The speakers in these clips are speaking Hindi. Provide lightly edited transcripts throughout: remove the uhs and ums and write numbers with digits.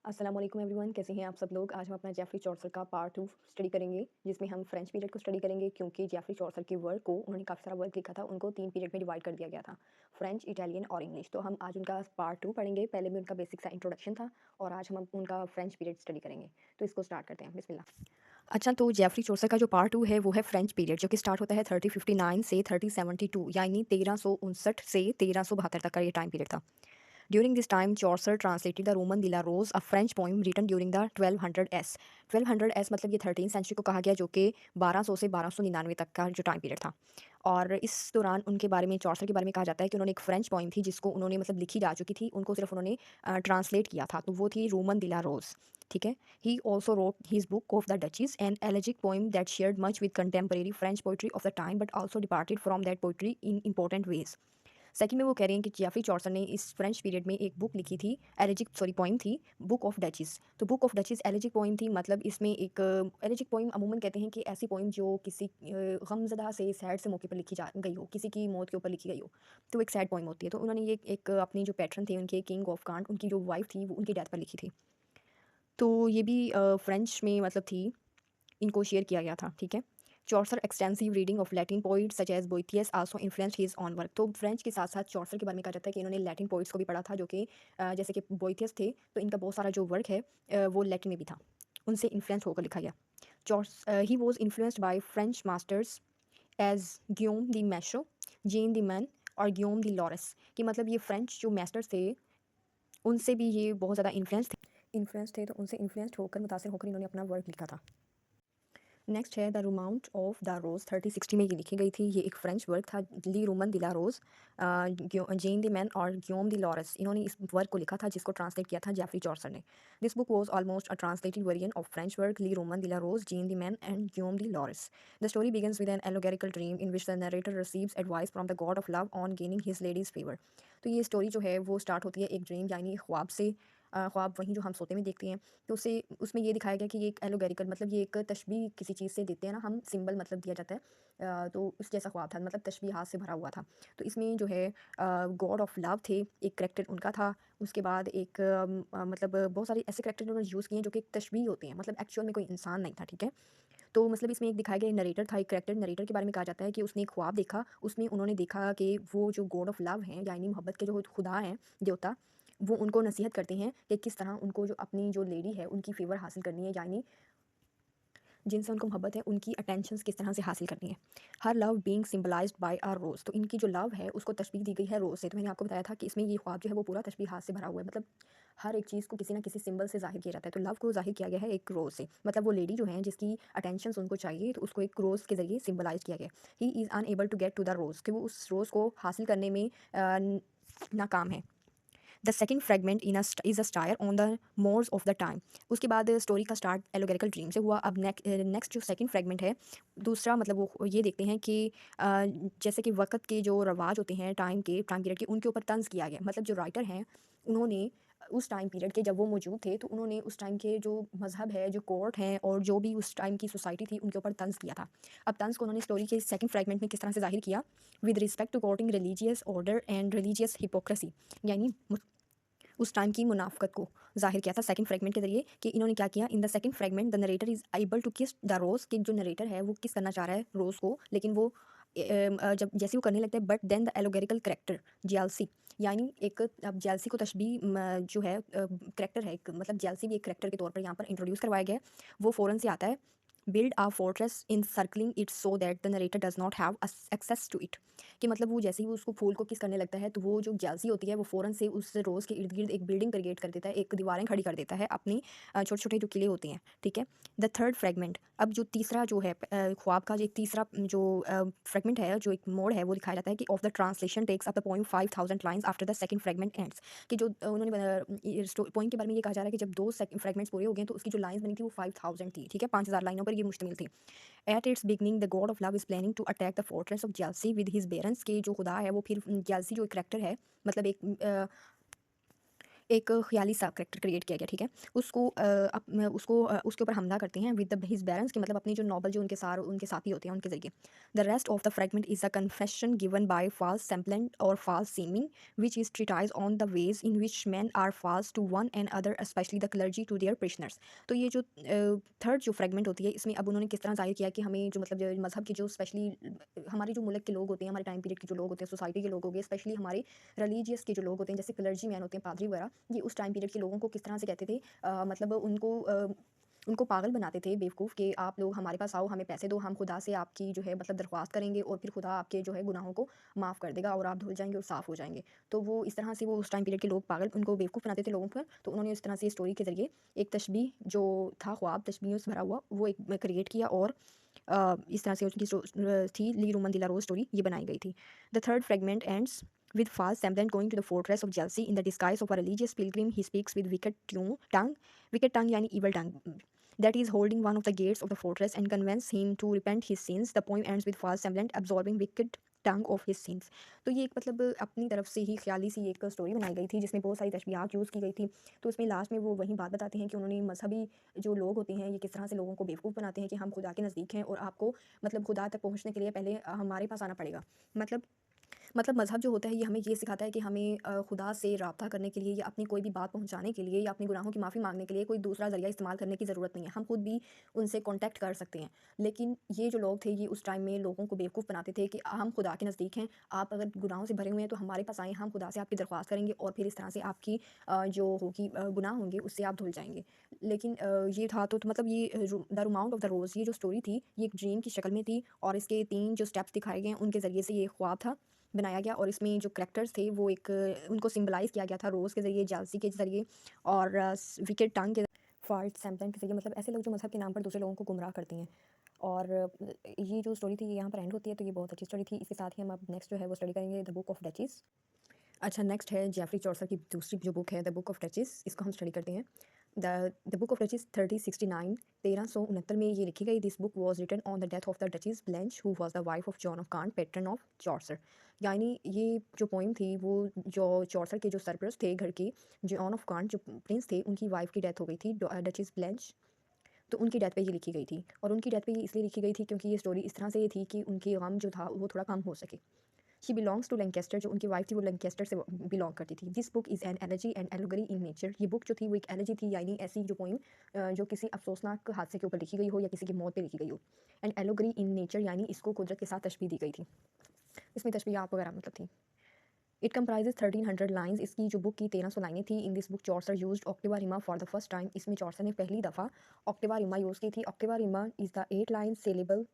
अस्सलाम वालेकुम एवरीवन, कैसे हैं आप सब लोग। आज हम अपना जेफरी चौसर का पार्ट 2 स्टडी करेंगे, जिसमें हम फ्रेंच पीरियड को स्टडी करेंगे, क्योंकि जेफरी चौसर के वर्क को उन्होंने काफ़ी सारा वर्क लिखा था, उनको 3 पीरियड में डिवाइड कर दिया गया था, फ्रेंच, इटालियन और इंग्लिश। तो हम आज उनका पार्ट 2 पढ़ेंगे। पहले में उनका बेसिक सा इंट्रोडक्शन था और आज हम उनका फ्रेंच पीरियड स्टडी करेंगे। तो इसको स्टार्ट करते हैं, बिस्मिल्लाह। अच्छा, तो जेफरी चौसर का जो पार्ट 2 है वो है फ्रेंच पीरियड, जो कि स्टार्ट होता है 3059 से 3072, यानी 1359 से 1372 तक का ये टाइम पीरियड था। During this time, Chaucer translated the Roman de la Rose, a French poem written during the 1200s. 1200s मतलब ये 13th सेंचुरी को कहा गया, जो कि 1200 से 1299 तक का जो टाइम पीरियड था। और इस दौरान उनके बारे में, चौसर के बारे में कहा जाता है कि उन्होंने एक फ्रेंच पोइम थी, जिसको उन्होंने मतलब लिखी जा चुकी थी, उनको सिर्फ उन्होंने ट्रांसलेट किया था, तो वो थी रोमन de la Rose। ठीक है। He also wrote his Book of the Duchess, an elegiac poem that shared much with contemporary French poetry of the time, but also departed from that poetry in important ways. Second में वो कह रहे हैं कि जेफरी चौसर ने इस फ्रेंच पीरियड में एक बुक लिखी थी, एलेजिक सॉरी पोइम थी, बुक ऑफ डचेस। तो बुक ऑफ डचेस एलेजिक पोइम थी, मतलब इसमें एक एलेजिक पोइम अमूमन कहते हैं कि ऐसी पोइम जो किसी गमज़दा से, सैड से मौके पर लिखी जा गई हो, किसी की मौत के ऊपर लिखी गई हो, तो एक सैड पोइम होती है। तो उन्होंने ये एक अपनी जो पैट्रन थे उनके, किंग ऑफ कांट, उनकी जो वाइफ थी वो उनकी डेथ पर लिखी थी। तो ये भी फ्रेंच में मतलब थी, इनको शेयर किया गया था। ठीक है। Chaucer extensive reading of Latin poets such as Boethius also influenced his on work. तो फ्रेंच के साथ साथ चौसर के बारे में कहा जाता है कि इन्होंने लैटिन पोइट्स को भी पढ़ा था, जो कि जैसे कि बोइथियस थे, तो इनका बहुत सारा जो वर्क है वो लैटिन में भी था, उनसे इन्फ्लुएंस होकर लिखा गया। Chaucer he was influenced by French masters as Guillaume de Machaut, Jean de Meun और ग्योम द लॉरेस। कि मतलब ये फ्रेंच जो मास्टर्स थे, उनसे भी ये बहुत ज़्यादा इन्फ्लुएंस थे, तो उनसे इन्फ्लुएंस्ड होकर, मुतासिर होकर इन्होंने अपना वर्क लिखा था। नेक्स्ट है द रोमाउंट ऑफ द रोज, 3060 में ये लिखी गई थी। ये एक फ्रेंच वर्क था, ली Roman de la Rose, Jean de Meun और ग्योम द लॉरेस, इन्होंने इस वर्क को लिखा था, जिसको ट्रांसलेट किया था जेफरी चौसर ने। This book was almost a translated variant of French work Le Roman de la Rose, Jean de Meun and Guillaume de Lorris. The story begins with an allegorical dream in which the narrator receives advice from the god of love on gaining his lady's favour. तो ये स्टोरी जो है वो स्टार्ट होती है एक ड्रीम, यानी ख्वाब से। ख्वाब वहीं जो हम सोते में देखते हैं, तो उसे उसमें ये दिखाया गया कि ये एक एलोगेरिकल, मतलब ये एक तशबीह किसी चीज़ से देते हैं ना हम, सिंबल मतलब दिया जाता है। तो उस जैसा ख्वाब था, मतलब तशबीहात से भरा हुआ था। तो इसमें जो है गॉड ऑफ लव थे, एक करैक्टर उनका था। उसके बाद एक मतलब बहुत सारे ऐसे करैक्टर उन्होंने यूज़ किए हैं जो कि एक तशबीह होते हैं, मतलब एक्चुअल में कोई इंसान नहीं था। ठीक है। तो मतलब इसमें एक दिखाया गया नरेटर था, एक करैक्टर। नरेटर के बारे में कहा जाता है कि उसने एक ख्वाब देखा, उसमें उन्होंने देखा कि वो जो गॉड ऑफ लव हैं, यानी मोहब्बत के जो खुदा हैं, देवता, वो उनको नसीहत करते हैं कि किस तरह उनको जो अपनी जो लेडी है उनकी फ़ेवर हासिल करनी है, यानी जिनसे उनको मोहब्बत है उनकी अटेंशंस किस तरह से हासिल करनी है। हर लव बीइंग सिंबलाइज्ड बाय अ रोज़, तो इनकी जो लव है उसको तशबीह दी गई है रोज़ से। तो मैंने आपको बताया था कि इसमें ये ख्वाब जो है वो पूरा तशबीहात से भरा हुआ है, मतलब हर एक चीज़ को किसी ना किसी सिंबल से ज़ाहिर किया जाता है। तो लव को ज़ाहिर किया गया है एक रोज़ से, मतलब वो लेडी जो है जिसकी अटेंशंस उनको चाहिए, तो उसको एक रोज़ के ज़रिए सिंबलाइज़ किया गया। He is unable to get to the rose, कि वो उस रोज़ को हासिल करने में नाकाम है। The second fragment is a satire on the mores of the time. उसके बाद स्टोरी का स्टार्ट एलोगेरिकल ड्रीम से हुआ। अब नेक्स्ट जो सेकंड फ्रेगमेंट है, दूसरा मतलब वो ये देखते हैं कि जैसे कि वक़्त के जो रवाज होते हैं, टाइम पीरियड के, उनके ऊपर तंज़ किया गया। मतलब जो राइटर हैं उन्होंने उस टाइम पीरियड के, जब वो मौजूद थे, तो उन्होंने उस टाइम के जो मज़हब है, जो कोर्ट हैं और जो भी उस टाइम की सोसाइटी थी, उनके ऊपर तंज़ किया था। अब तंज़ को उन्होंने स्टोरी के सेकंड फ्रेगमेंट में किस तरह से ज़ाहिर किया, with respect to courting religious order and religious hypocrisy, यानी उस टाइम की मुनाफ़क़त को ज़ाहिर किया था सेकंड फ्रेगमेंट के ज़रिए। कि इन्होंने क्या किया, in the second fragment the narrator is able to kiss the rose, कि जो नरेटर है वो किस करना चाह रहा है रोज़ को, लेकिन वो जब जैसे वो करने लगता है, but then the allegorical character jealousy, यानी एक, अब जेलसी को तशबीह जो है करैक्टर है एक, मतलब जेलसी भी एक करैक्टर के तौर पर यहाँ पर इंट्रोड्यूस करवाया गया है। वो फ़ौरन से आता है, build a fortress encircling it so that the narrator does not have access to it. कि मतलब वो जैसे ही वो उसको फूल को किस करने लगता है, तो वो जो जेलसी होती है वो फ़ौरन से उस रोज़ के इर्द गिर्द एक बिल्डिंग क्रिएट कर देता है, एक दीवारें खड़ी कर देता है अपनी, छोटे छोटे जो किले होते हैं। ठीक है। द थर्ड फ्रेगमेंट, अब जो तीसरा जो है ख्वाब का जो एक तीसरा जो फ्रेगमेंट है, जो एक मोड है, वो दिखाया जाता है कि of the translation takes up the poem 5000 lines after the second fragment ends. कि जो उन्होंने पोइम के बारे में ये कहा जा रहा है कि जब दो फ्रेगमेंट्स पूरे हो गए, तो उसकी जो लाइन्स बनी थी वो 5000 थी। ठीक है, 5000 लाइनों पर ये मुश्तमिल थी। At its beginning the god of love is planning to attack the fortress of jealousy with his barons, के जो खुदा है वो फिर जेलसी जो एक करैक्टर है, मतलब एक ख़याली सा करैक्टर क्रिएट किया गया, ठीक है? उसके ऊपर हमला करते हैं विद द हिज़ बैरन्स, कि मतलब अपनी जो नॉबल जो उनके साथी होते हैं उनके ज़रिए। The rest of the fragment is a confession given by False Semblant और False Seeming which is treatise on the ways in which men are false to one and other especially the clergy to their parishioners. तो ये जो थर्ड जो फ्रेगमेंट होती है, इसमें अब उन्होंने किस तरह ज़ाहिर किया कि हमें जो मतलब जो मज़हब के जो स्पेशली हमारे जो मुल्क के लोग होते हैं, हमारे टाइम पीरियड के जो लोग होते हैं, सोसाइटी के लोग हो गए, स्पेशली हमारे रिलीजियस के जो लोग होते हैं, जैसे क्लर्जी मैन होते हैं, पादरी वगैरह, ये उस टाइम पीरियड के लोगों को किस तरह से कहते थे, मतलब उनको पागल बनाते थे, बेवकूफ़, कि आप लोग हमारे पास आओ, हमें पैसे दो, हम खुदा से आपकी जो है मतलब दरख्वास्त करेंगे और फिर खुदा आपके जो है गुनाहों को माफ़ कर देगा और आप धुल जाएंगे और साफ़ हो जाएंगे। तो वो इस तरह से वो उस टाइम पीरियड के लोग पागल उनको बेवकूफ़ बनाते थे लोगों पर। तो उन्होंने इस तरह से स्टोरी के ज़रिए एक तशबीह जो था, ख्वाब तशबीहों से भरा हुआ, वो एक क्रिएट किया और इस तरह से उनकी थी ली रोमन दिला रोज स्टोरी ये बनाई गई थी। The third fragment ends with false semblant going to the fortress of jealousy in the disguise of a religious pilgrim. He speaks with wicked tongue yani evil tongue, that is holding one of the gates of the fortress and convince him to repent his sins. The poem ends with false semblant absorbing wicked tongue of his scenes. तो ये एक मतलब अपनी तरफ से ही ख्याली सी एक स्टोरी बनाई गई थी जिसमें बहुत सारी तशबीहात यूज़ की गई थी। तो उसमें लास्ट में वो वही बात बताते हैं कि उन्होंने मजहबी जो लोग होते हैं ये किस तरह से लोगों को बेवकूफ़ बनाते हैं कि हम खुदा के नज़दीक हैं और आपको मतलब खुदा तक पहुँचने के लिए पहले हमारे पास आना पड़ेगा। मतलब मज़हब जो होता है ये हमें ये सिखाता है कि हमें खुदा से राब्ता करने के लिए या अपनी कोई भी बात पहुंचाने के लिए या अपने गुनाहों की माफ़ी मांगने के लिए कोई दूसरा ज़रिया इस्तेमाल करने की ज़रूरत नहीं है, हम खुद भी उनसे कांटेक्ट कर सकते हैं। लेकिन ये जो लोग थे ये उस टाइम में लोगों को बेवकूफ़ बनाते थे कि हम खुदा के नज़दीक हैं, आप अगर गुनाहों से भरे हुए हैं तो हमारे पास आएँ, हम खुदा से आपकी दरख्वास्त करेंगे और फिर इस तरह से आपकी जो होगी गुनाह होंगे उससे आप धुल जाएंगे। लेकिन ये था तो मतलब ये द रूमाउंट ऑफ द रोज़ ये जो स्टोरी थी ये एक ड्रीम की शक्ल में थी और इसके 3 जो स्टेप्स दिखाए गए हैं उनके ज़रिए से ये ख्वाब था बनाया गया और इसमें जो करैक्टर्स थे वो एक उनको सिंबलाइज़ किया गया था रोज़ के ज़रिए, जेलसी के ज़रिए और विकेड टंग के फाल्ट सैम्पलिंग के ज़रिए, मतलब ऐसे लोग जो मज़हब के नाम पर दूसरे लोगों को गुमराह करती हैं। और ये जो स्टोरी थी ये यहाँ पर एंड होती है, तो ये बहुत अच्छी स्टोरी थी। इसके साथ ही हम अब नेक्स्ट जो है वो स्टडी करेंगे द बुक ऑफ डचेस। अच्छा, नेक्स्ट है जेफरी चौसर की दूसरी जो बुक है द बुक ऑफ डचेस, इसको हम स्टडी करते हैं। द बुक ऑफ डचेस 1369 1369 में ये लिखी गई। This book was written on the death of the duchess Blanche who was the wife of John of Gaunt patron of Chaucer. यानी ये जो पोइम थी वो जो चौसर के जो सरपरस्त थे घर के, जॉन ऑफ कांट जो प्रिंस थे उनकी वाइफ की डेथ हो गई थी डचेस ब्लेंच। तो उनकी डेथ पे ये लिखी गई थी और उनकी डेथ पे ये इसलिए लिखी गई थी क्योंकि ये स्टोरी इस तरह से थी कि उनकी गम जो था वो थोड़ा कम हो सके। शी बिलोंग्स टू लैंकेस्टर, जो उनकी वाइफ थी वो लैंकेस्टर से बिलोंग करती थी। दिस बुक इज़ एन एलर्जी एंड एलोगरी इन नेचर। ये बुक जो थी वो एक एलर्जी थी, यानी ऐसी जो पोइम जो किसी अफसोसनाक हादसे के ऊपर लिखी गई हो या किसी की मौत पे लिखी गई हो। एंड एलोगरी इन नेचर यानी इसको कुदरत के साथ तशबीह दी गई थी, इसमें तशबीहात वगैरह मतलब थी। It comprises 1300 lines. इसकी जो बुक की 1300 लाइनें थी। In this book Chaucer used ottava rima for the first time. इसमें चौसर ने पहली दफ़ा ऑक्टिवा रिमा यूज़ की थी। Ottava rima is the 8 line syllable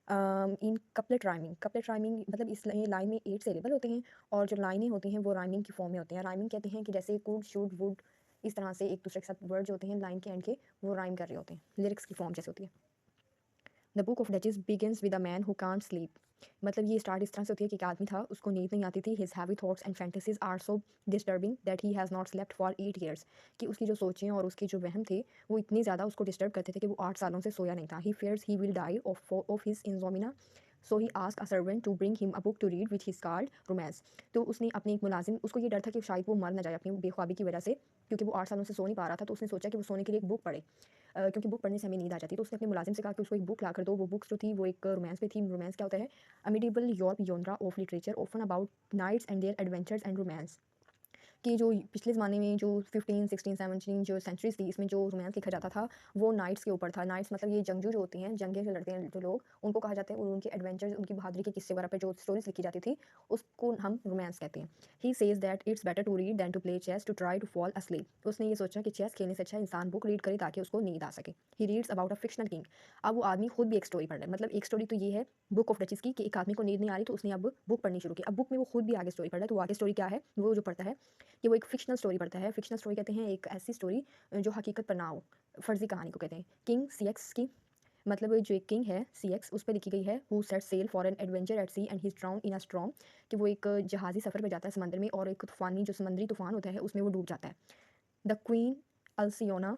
in couplet rhyming. Couplet rhyming मतलब इस लाइन में 8 सेलेबल होते हैं और जो लाइनें होती हैं वो राइमिंग की फॉर्म में होते हैं। राइमिंग कहते हैं कि जैसे कुड शुड वुड, इस तरह से एक दूसरे के साथ वर्ड जो होते हैं लाइन के एंड के वो राइम कर रहे होते हैं, लिरिक्स की फॉर्म जैसे होती है। The book of duchess begins with a man who can't sleep. मतलब ये स्टार्ट इस तरह से होती है कि एक आदमी था उसको नींद नहीं आती थी। His heavy thoughts and fantasies are so disturbing that he has not slept for 8 years. कि उसकी जो सोचें और उसके जो वहम थे वो इतनी ज़्यादा उसको डिस्टर्ब करते थे कि वो 8 सालों से सोया नहीं था। He fears he will die of his insomnia, so he ask a servant to bring him a book to read which his called romance. तो उसने अपने एक मुलाजिम, उसको ये डर था कि शायद वो मर ना जाए अपनी बेख्वाबी की वजह से, क्योंकि वो 8 सालों से सो नहीं पा रहा था। तो उसने सोचा कि वो सोने के लिए एक बुक पढ़े, क्योंकि बुक पढ़ने से हमें नींद आ जाती है। तो उसने अपने मुलाजिम से कहा कि उसको एक बुक ला कर दो। वो बुक्स जो थी वो एक रोमांस पे थी। रोमांस क्या होता है? A medieval Europe genre of literature open about knights and their adventures and romance. कि जो पिछले ज़माने में जो 15, 16, 17 जो सेंचुरीज़ थी इसमें जो रोमांस लिखा जाता था वो नाइट्स के ऊपर था। नाइट्स मतलब ये जंगजू जो होते हैं, जंगें जो लड़ते हैं जो लोग, उनको कहा जाता है, और उनके एडवेंचर्स, उनकी बहादुरी के किस्से वगैरह पे जो स्टोरीज़ लिखी जाती थी उसको हम रोमांस कहते हैं। He says that it's better to read than to play chess to try to fall asleep. तो उसने ये सोचा कि चेस खेलने से अच्छा इंसान बुक रीड करे ताकि उसको नींद आ सके। He reads about a fictional king. अब वो आदमी खुद भी एक स्टोरी पढ़ रहा है। मतलब एक स्टोरी तो ये है बुक ऑफ डचेस की कि एक आदमी को नींद नहीं आ रही तो उसने अब बुक पढ़नी शुरू की। अब बुक में वो खुद भी आगे स्टोरी पढ़ रहा है। तो वो आगे स्टोरी क्या है वो जो पढ़ता है कि वो एक फ़िक्शनल स्टोरी पढ़ता है। फ़िक्शनल स्टोरी कहते हैं एक ऐसी स्टोरी जो हकीकत पर ना हो, फ़र्ज़ी कहानी को कहते हैं। किंग सीएक्स की, मतलब जो एक किंग है सीएक्स उस पे लिखी गई है। Who set sail for an adventure at sea and he is drown in a storm. कि वो एक जहाज़ी सफ़र पे जाता है समंदर में और एक तूफ़ानी जो समुद्री तूफ़ान होता है उसमें वो डूब जाता है। The queen Alcyone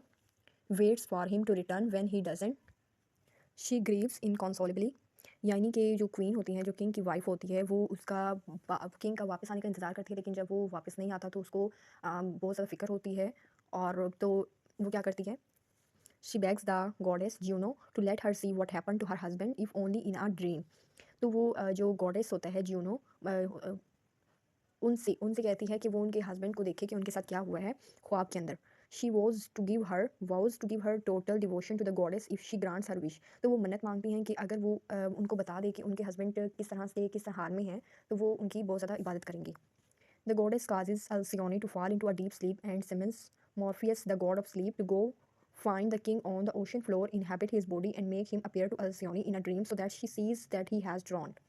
waits for him to return when he doesn't, she grieves inconsolably. यानी कि जो क्वीन होती हैं, जो किंग की वाइफ़ होती है, वो उसका किंग का वापस आने का इंतज़ार करती है, लेकिन जब वो वापस नहीं आता तो उसको बहुत ज़्यादा फ़िक्र होती है। और तो वो क्या करती है, she begs the goddess Juno to let her see what happened to her husband if only in a dream. तो वो जो गॉडेस होता है ज्यूनो, उनसे उनसे कहती है कि वो उनके हस्बैंड को देखे कि उनके साथ क्या हुआ है ख्वाब के अंदर। She was to give her was to give her total devotion to the goddess if she grants her wish. तो वो मन्नत मांगती हैं कि अगर वो उनको बता दे कि उनके हस्बैंड किस तरह से किस हाल में हैं, तो वो उनकी बहुत ज़्यादा इबादत करेंगी। The goddess causes Alcyone to fall into a deep sleep and summons Morpheus, the god of sleep, to go find the king on the ocean floor, inhabit his body, and make him appear to Alcyone in a dream so that she sees that he has drowned।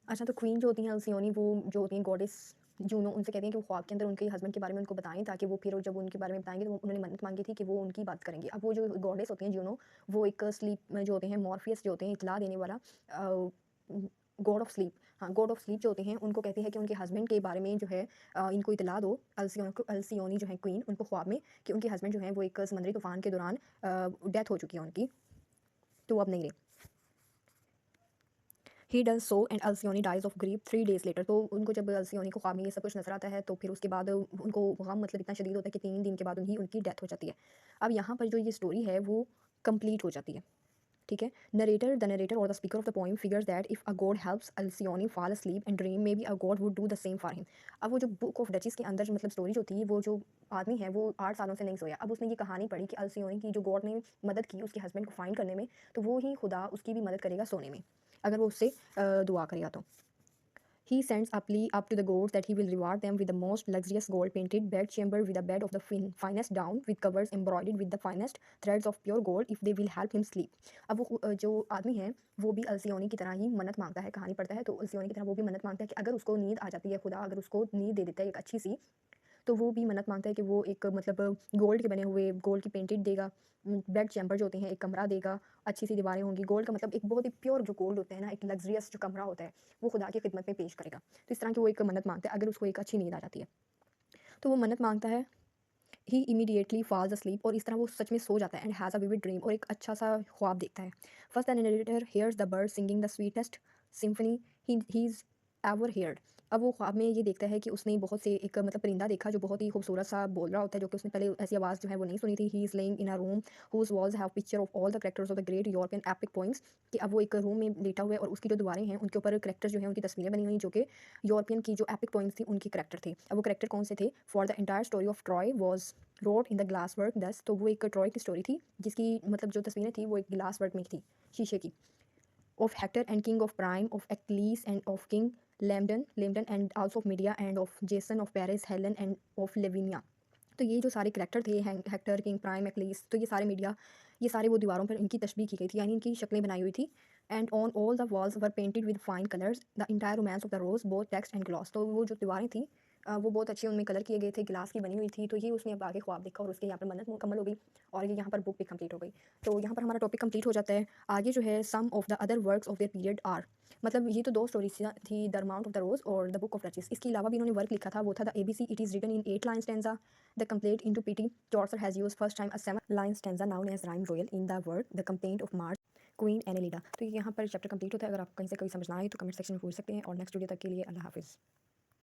अच्छा, तो क्वीन जो होती हैं अल्सियोनी, वो जो होती हैं गॉडेस जूनो, उनसे कहती हैं कि वो ख्वाब के अंदर उनके हस्बैंड के बारे में उनको बताएं, ताकि वो फिर जब उनके बारे में बताएंगे तो उन्होंने मन्नत मांगी थी कि वो उनकी बात करेंगे। अब वो जो गॉडेस होती हैं जूनो, वो एक स्लीप में जो होते हैं मॉर्फियस जो होते हैं इतला देने वाला, गॉड ऑफ स्लीप, हाँ गॉड ऑफ स्लीप जो होते हैं, उनको कहती है कि उनके हस्बैंड के बारे में जो है इनको इतला दो अल्सियोनी जो है क्वीन उनको ख्वाब में, कि उनके हस्बैंड जो है वो एक समुद्री तूफान के दौरान डेथ हो चुकी है उनकी, तो वो अब नहीं रहे। He does so and Alcyone dies of grief 3 days later. तो उनको जब अल्सियोनी को ख्वाब में ये सब कुछ नजर आता है, तो फिर उसके बाद उनको गम मतलब इतना शदीद होता है कि 3 दिन के बाद उनकी उनकी डेथ हो जाती है। अब यहाँ पर जो ये स्टोरी है वो कंप्लीट हो जाती है। ठीक है, द नरेटर और the speaker of the poem figures that if a god helps Alcyone fall asleep and dream, may be a god would do the same for him. अब वो जो बुक ऑफ डचेस के अंदर मतलब स्टोरी जो थी, वो जो आदमी है वो 8 सालों से नहीं सोया। अब उसने ये कहानी पढ़ी कि अल्सियोनी की जो गॉड ने मदद की उसके हस्बैंड को फाइंड करने में, तो वो ही खुदा उसकी भी मदद करेगा सोने में, अगर वो उससे दुआ करेगा तो। He sends a plea up to the gods that he will reward them with the most luxurious gold painted bed chamber with a bed of the finest down with covers embroidered with the finest threads of pure gold if they will help him sleep। अब वो जो आदमी है वो भी अल्सियोनी की तरह ही मन्नत मांगता है, कहानी पढ़ता है तो अल्सियोनी की तरह वो भी मन्नत मांगता है कि अगर उसको नींद आ जाती है, खुदा अगर उसको नींद दे देता है एक अच्छी सी, तो वो भी मन्नत मांगता है कि वो एक मतलब गोल्ड के बने हुए गोल्ड की पेंटेड देगा, बेड चैम्बर जो होते हैं एक कमरा देगा, अच्छी सी दीवारें होंगी, गोल्ड का मतलब एक बहुत ही प्योर जो गोल्ड होता है ना, एक लग्जरियस जो कमरा होता है, वो खुदा की खिदमत में पेश करेगा। तो इस तरह की वो एक मन्नत मांगता है अगर उसको एक अच्छी नींद आ जाती है, तो वो मन्नत मांगता है। ही इमीडिएटली फॉल्स asleep और इस तरह वो सच में सो जाता है and has a vivid dream और एक अच्छा सा ख्वाब देखता है। First the narrator hairs the bird singing the sweetest symphony he is ever heard. अब वो ख्वाब में ये देखता है कि उसने बहुत से एक मतलब परिंदा देखा जो बहुत ही खूबसूरत सा बोल रहा होता है, जो कि उसने पहले ऐसी आवाज़ जो है वो नहीं सुनी थी। He is laying in a room whose walls have picture of all the characters of the great European epic poems. कि अब वो एक रूम में लेटा हुआ है और उसकी जो दीवारें हैं उनके ऊपर करेक्टर जो है उनकी तस्वीरें बनी हुई, जो कि यूरोपियन की जो एपिक पोइम्स थी उनके करेक्टर थे। अब वो करेक्टर कौन से थे? For the entire story of Troy was road in the glass work दस। तो वो एक ट्रॉय की स्टोरी थी जिसकी मतलब जो तस्वीरें थी वो एक ग्लास वर्क में थी, शीशे की। Of Hector and king of Priam of Achilles and of king Laomedon and also of Medea and of Jason of Paris Helen and of Lavinia. तो ये जो सारे करैक्टर थे हेक्टर, किंग, प्राइम, एक्लीस, तो ये सारे मीडिया, ये सारे वो दीवारों पर इनकी तशबीह की गई थी, यानी इनकी शक्लें बनाई हुई थी। And on all the walls were painted with fine colours the entire romance of the rose both text and gloss. तो वो जो दीवारें थी वो बहुत अच्छी उनमें कलर किए गए थे, गिलास की बनी हुई थी। तो ये उसने अब आगे ख्वाब देखा और उसके यहाँ पर मन्नत मुकम्मल हो गई और ये यहाँ पर बुक भी कंप्लीट हो गई। तो यहाँ पर हमारा टॉपिक कंप्लीट हो जाता है। आगे जो है some of the other works of their period are, मतलब ये तो 2 स्टोरीज़ थी, the Romaunt of the Rose और द बुक ऑफ डचेस। इसके अलावा भी इन्होंने वर्क लिखा था, वो था the ABC. It is written in 8 line stanza the complaint into pity. Chaucer has used first time a 7 line stanza known as rhyme royal in the work the complaint of Mars queen Anelida. तो यहाँ पर चैप्टर कंप्लीट होता है। अगर आप कहीं से कोई समझ ना आए तो कमेंट सेक्शन में पूछ सकते हैं और नेक्स्ट वीडियो तक के लिए अल्लाह हाफ़िज़।